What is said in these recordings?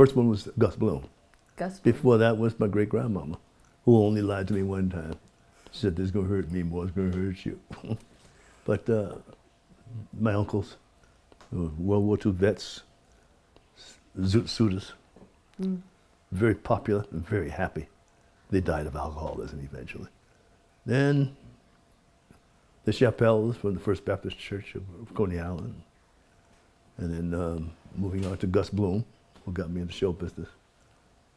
First one was Gus Bloom. Gus Bloom. Before that was my great-grandmama, who only lied to me one time. She said, "This is going to hurt me more, it's going to hurt you." But my uncles, World War II vets, zoot suiters, very popular and very happy. They died of alcoholism eventually. Then the Chappelles from the First Baptist Church of Coney Island. And then moving on to Gus Bloom, who got me into show business.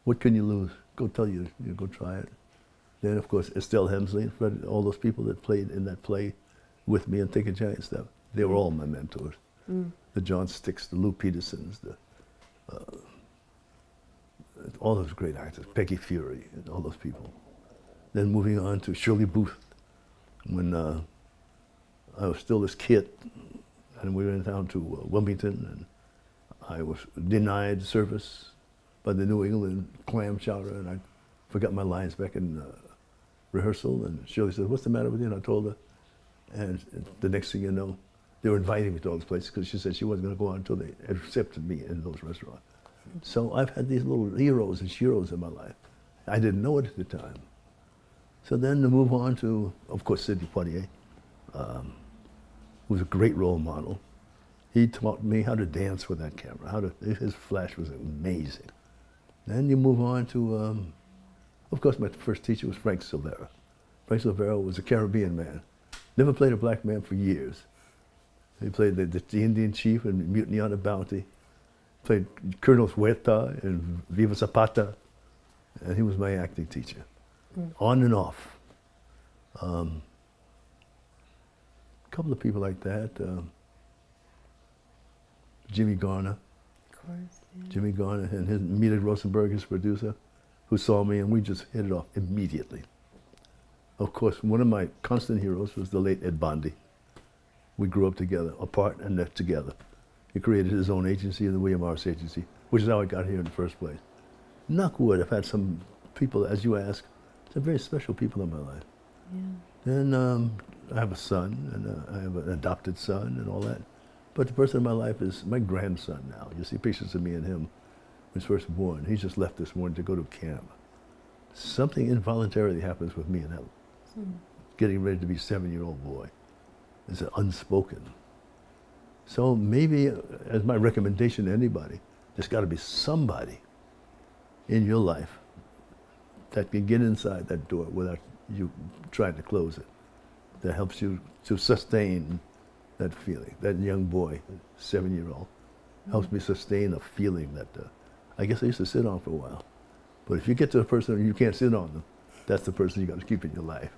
What can you lose? Go tell you go try it. Then, of course, Estelle Hemsley, all those people that played in that play with me and Think a Giant stuff, they were all my mentors. The John Sticks, the Lou Petersons, all those great actors, Peggy Fury, and all those people. Then moving on to Shirley Booth, when I was still this kid, and we went down to Wilmington, and I was denied service by the New England clam chowder, and I forgot my lines back in rehearsal, and Shirley said, "What's the matter with you?" And I told her, and the next thing you know, they were inviting me to all these places because she said she wasn't going to go out until they accepted me in those restaurants. So I've had these little heroes and sheroes in my life. I didn't know it at the time. So then to move on to, of course, Sidney Poitier, who was a great role model. He taught me how to dance with that camera. His flash was amazing. Then you move on to, of course, my first teacher was Frank Silvera. Frank Silvera was a Caribbean man. Never played a black man for years. He played the Indian chief in Mutiny on the Bounty. Played Colonel Huerta in Viva Zapata. And he was my acting teacher, on and off. A couple of people like that. Jimmy Garner. Of course, yeah. Jimmy Garner and his Mita Rosenberg, his producer, who saw me, and we just hit it off immediately. Of course, one of my constant heroes was the late Ed Bondi. We grew up together, apart and left together. He created his own agency, the William Morris Agency, which is how I got here in the first place. Knock wood, I've had some people, as you ask, some very special people in my life. Yeah. Then I have a son, and I have an adopted son and all that. But the person in my life is my grandson now. You see pictures of me and him when he was first born. He just left this morning to go to camp. Something involuntarily happens with me and him. Getting ready to be a 7-year-old boy. It's unspoken. So maybe, as my recommendation to anybody, there's got to be somebody in your life that can get inside that door without you trying to close it, that helps you to sustain that feeling. That young boy, 7-year-old, helps me sustain a feeling that I guess I used to sit on for a while. But if you get to a person and you can't sit on them, that's the person you got to keep in your life.